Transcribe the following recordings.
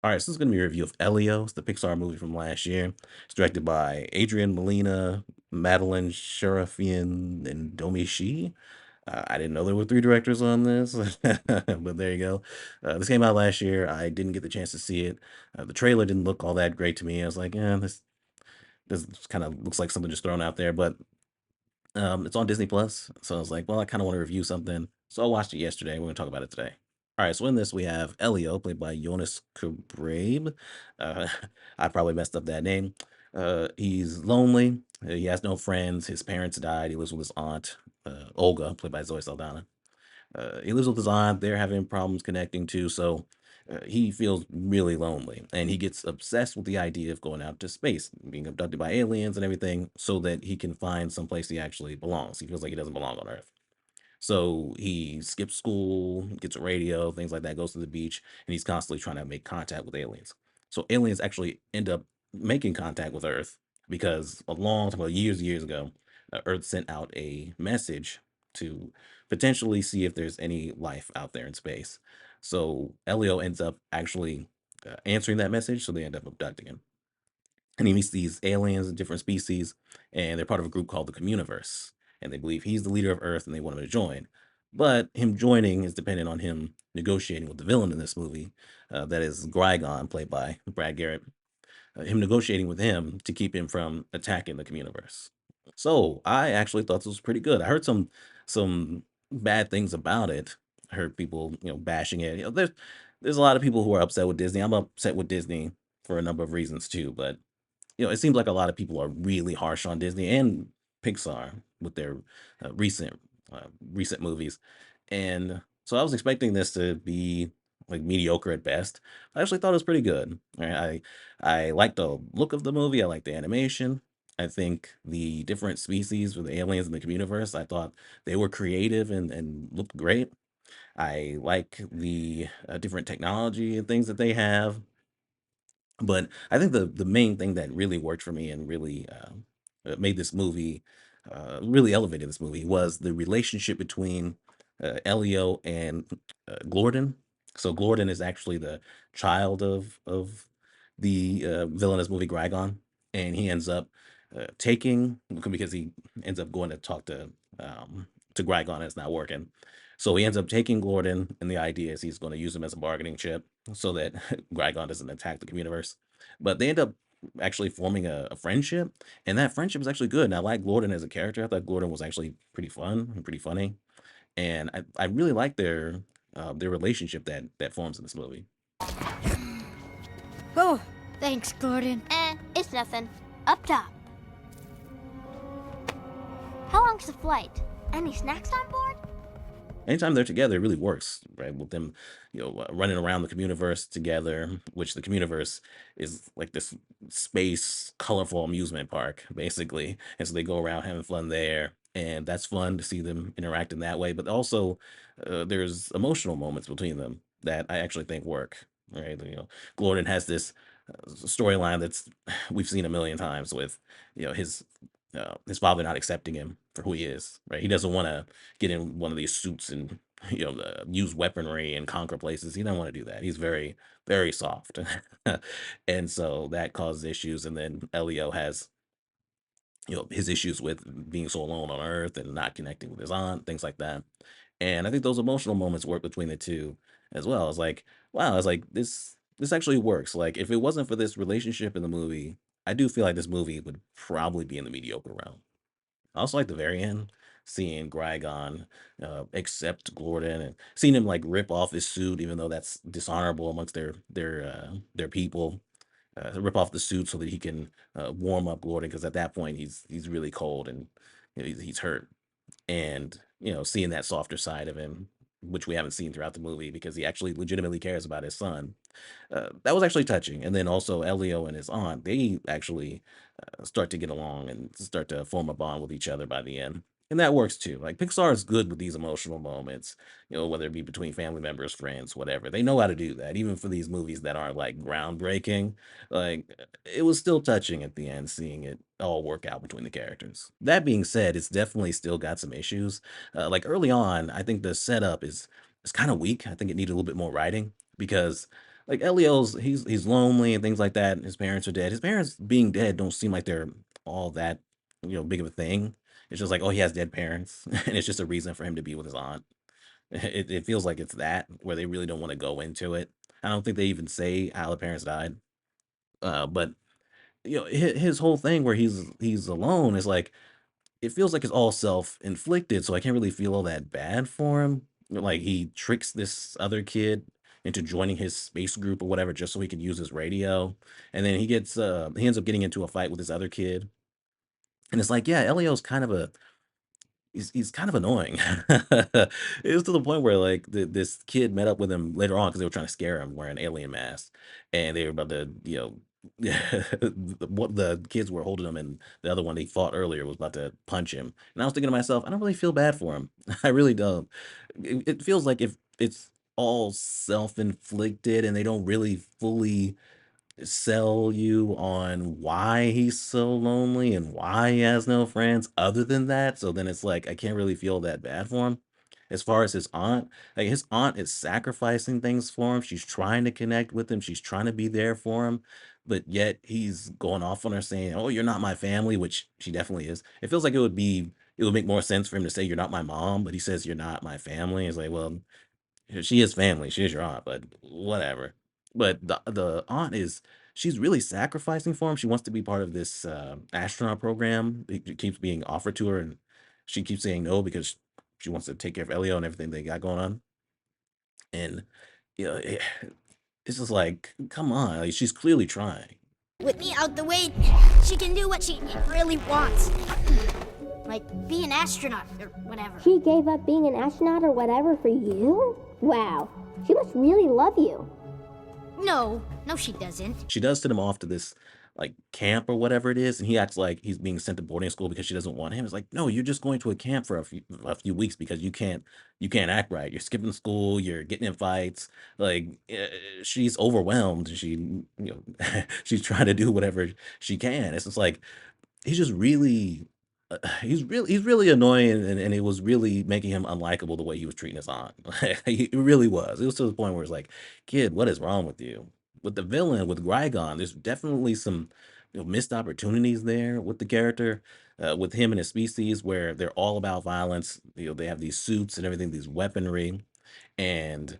All right, so this is going to be a review of Elio. It's the Pixar movie from last year. It's directed by Adrian Molina, Madeline Sharafian, and Domi Shi. I didn't know there were three directors on this, but there you go. This came out last year. I didn't get the chance to see it. The trailer didn't look all that great to me. I was like, yeah, this kind of looks like something just thrown out there. But it's on Disney Plus, so I was like, well, I kind of want to review something. So I watched it yesterday. We're gonna talk about it today. All right, so in this we have Elio, played by Jonas Kubrabe. Uh, I probably messed up that name. He's lonely. He has no friends. His parents died. He lives with his aunt, Olga, played by Zoe Saldana. He lives with his aunt. They're having problems connecting too, so he feels really lonely, and he gets obsessed with the idea of going out to space, being abducted by aliens and everything, so that he can find some place he actually belongs. He feels like he doesn't belong on Earth. So he skips school, gets a radio, things like that, goes to the beach, and he's constantly trying to make contact with aliens. So aliens actually end up making contact with Earth because a long time ago, years ago, Earth sent out a message to potentially see if there's any life out there in space. So Elio ends up actually answering that message, so they end up abducting him, and he meets these aliens, different species, and they're part of a group called the Communiverse. And they believe he's the leader of Earth, and they want him to join. But him joining is dependent on him negotiating with the villain in this movie, that is Grygon, played by Brad Garrett. Him negotiating with him to keep him from attacking the Communiverse. So I actually thought this was pretty good. I heard some bad things about it. I heard people, bashing it. There's a lot of people who are upset with Disney. I'm upset with Disney for a number of reasons too, but it seems like a lot of people are really harsh on Disney and Pixar with their recent recent movies, and so I was expecting this to be like mediocre at best. I actually thought it was pretty good. I liked the look of the movie. I liked the animation. I think the different species with the aliens in the universe, I thought they were creative and looked great. I like the different technology and things that they have, but I think the main thing that really worked for me and really made this movie really elevated this movie was the relationship between Elio and Glorden. So Glorden is actually the child of the villainous movie Grygon, and he ends up taking because he ends up going to talk to Grygon, and it's not working. So he ends up taking Glorden, and the idea is he's going to use him as a bargaining chip so that Grygon doesn't attack the Communiverse. But they end up actually forming a friendship, and that friendship is actually good. And I like Glorden as a character. I thought Glorden was actually pretty fun and pretty funny, and I really like their relationship that forms in this movie. Oh, thanks, Gordon. It's nothing. Up top. How long's the flight? Any snacks on board? Anytime they're together, it really works, right? With them, running around the communiverse together, which the communiverse is like this space, colorful amusement park, basically. And so they go around having fun there, and that's fun to see them interact in that way. But also, there's emotional moments between them that I actually think work, right? Gordon has this storyline that's we've seen a million times with, his father not accepting him for who he is, right? He doesn't want to get in one of these suits and use weaponry and conquer places. He doesn't want to do that. He's very very soft, and so that causes issues. And then Elio has his issues with being so alone on Earth and not connecting with his aunt, things like that. And I think those emotional moments work between the two as well. It's like, wow, it's like this actually works. Like if it wasn't for this relationship in the movie, I do feel like this movie would probably be in the mediocre realm. I also like the very end, seeing Grygon accept Gordon and seeing him like rip off his suit, even though that's dishonorable amongst their people. Rip off the suit so that he can warm up Gordon, because at that point he's really cold and he's hurt. And seeing that softer side of him, which we haven't seen throughout the movie, because he actually legitimately cares about his son, that was actually touching. And then also Elio and his aunt, they actually start to get along and start to form a bond with each other by the end. And that works too. Like Pixar is good with these emotional moments, whether it be between family members, friends, whatever. They know how to do that, even for these movies that aren't like groundbreaking. Like it was still touching at the end, seeing it all work out between the characters. That being said, it's definitely still got some issues. Like early on, I think the setup is kind of weak. I think it needed a little bit more writing because like Elio's he's lonely and things like that. And his parents are dead. His parents being dead don't seem like they're all that big of a thing. It's just like, oh, he has dead parents, and it's just a reason for him to be with his aunt. It feels like it's that where they really don't want to go into it. I don't think they even say how the parents died. But his whole thing where he's alone is like it feels like it's all self-inflicted, so I can't really feel all that bad for him. Like he tricks this other kid into joining his space group or whatever just so he can use his radio. And then he ends up getting into a fight with this other kid. And it's like, yeah, Elio's kind of a he's kind of annoying. It was to the point where like this kid met up with him later on because they were trying to scare him wearing alien masks, and they were about to, what the kids were holding him, and the other one they fought earlier was about to punch him. And I was thinking to myself, I don't really feel bad for him. I really don't. It feels like if it's all self-inflicted and they don't really fully sell you on why he's so lonely and why he has no friends other than that. So then it's like I can't really feel that bad for him. As far as his aunt, like his aunt is sacrificing things for him. She's trying to connect with him. She's trying to be there for him. But yet he's going off on her saying, "Oh, you're not my family," which she definitely is. It feels like it would make more sense for him to say you're not my mom, but he says you're not my family. It's like, well, she is family. She is your aunt, but whatever. But the aunt is she's really sacrificing for him. She wants to be part of this astronaut program. It keeps being offered to her, and she keeps saying no because she wants to take care of Elio and everything they got going on. And you know, it, it's just like, come on, like, she's clearly trying. With me out the way, she can do what she really wants. Like be an astronaut or whatever. She gave up being an astronaut or whatever for you? Wow. She must really love you. No, she doesn't. She does send him off to this like camp or whatever it is, and he acts like he's being sent to boarding school because she doesn't want him. It's like, no, you're just going to a camp for a few weeks because you can't act right. You're skipping school. You're getting in fights. Like she's overwhelmed. She's trying to do whatever she can. It's just like he's just really he's really annoying, and it was really making him unlikable the way he was treating his aunt. It really was. It was to the point where it's like, kid, what is wrong with you? With the villain, with Grigon, there's definitely some missed opportunities there with the character, with him and his species, where they're all about violence. They have these suits and everything, these weaponry, and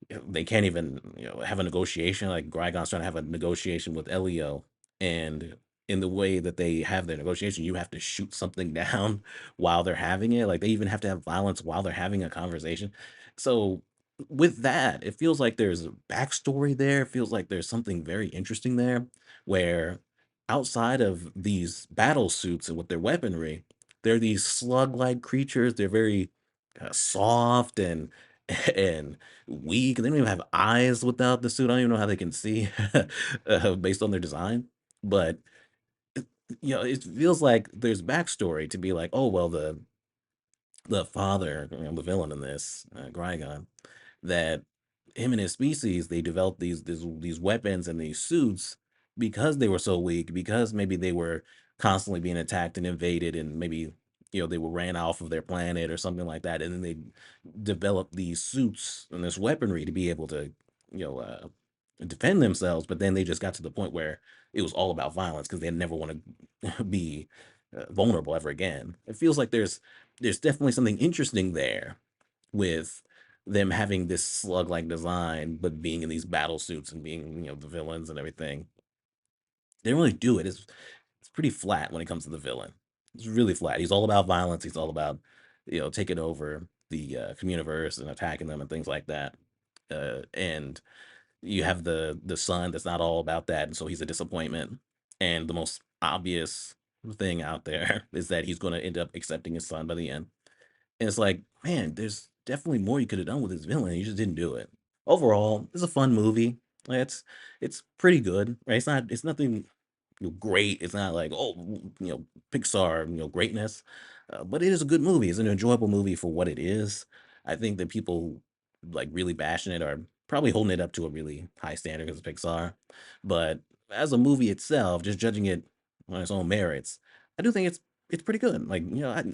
they can't even have a negotiation. Like Grigon's trying to have a negotiation with Elio, and in the way that they have their negotiation, you have to shoot something down while they're having it. Like they even have to have violence while they're having a conversation. So with that, it feels like there's a backstory there. It feels like there's something very interesting there, where outside of these battle suits and with their weaponry, they're these slug-like creatures. They're very soft and and weak. They don't even have eyes without the suit. I don't even know how they can see based on their design. But it feels like there's backstory to be like, oh well, the father, the villain in this, Grigon, that him and his species they developed these weapons and these suits because they were so weak, because maybe they were constantly being attacked and invaded, and maybe they were ran off of their planet or something like that, and then they developed these suits and this weaponry to be able to you know uh, defend themselves. But then they just got to the point where it was all about violence because they never want to be vulnerable ever again. It feels like there's definitely something interesting there with them having this slug-like design, but being in these battle suits and being, the villains and everything. They don't really do it. It's pretty flat when it comes to the villain. It's really flat. He's all about violence. He's all about, taking over the communiverse and attacking them and things like that. And you have the son that's not all about that, and so he's a disappointment. And the most obvious thing out there is that he's going to end up accepting his son by the end. And it's like, man, there's definitely more you could have done with this villain. You just didn't do it. Overall, it's a fun movie. Like, it's pretty good, right? It's nothing great. It's not like, oh, Pixar, greatness. But it is a good movie. It's an enjoyable movie for what it is. I think that people like really bashing it are probably holding it up to a really high standard because it's Pixar. But as a movie itself, just judging it on its own merits, I do think it's pretty good. Like,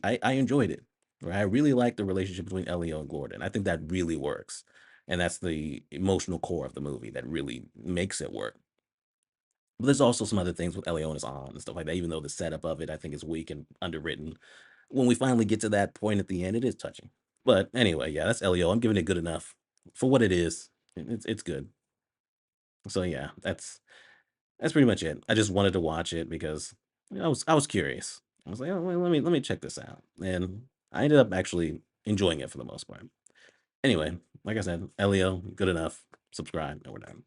I enjoyed it. Right? I really like the relationship between Elio and Gordon. I think that really works. and that's the emotional core of the movie that really makes it work. But there's also some other things with Elio and his aunt and stuff like that. Even though the setup of it, I think, is weak and underwritten, when we finally get to that point at the end, it is touching. But anyway, yeah, that's Elio. I'm giving it good enough for what it is. It's good. So yeah, that's pretty much it. I just wanted to watch it because I was curious. I was like, oh, well, let me check this out, and I ended up actually enjoying it for the most part. Anyway, like I said, Elio, good enough. Subscribe, and we're done.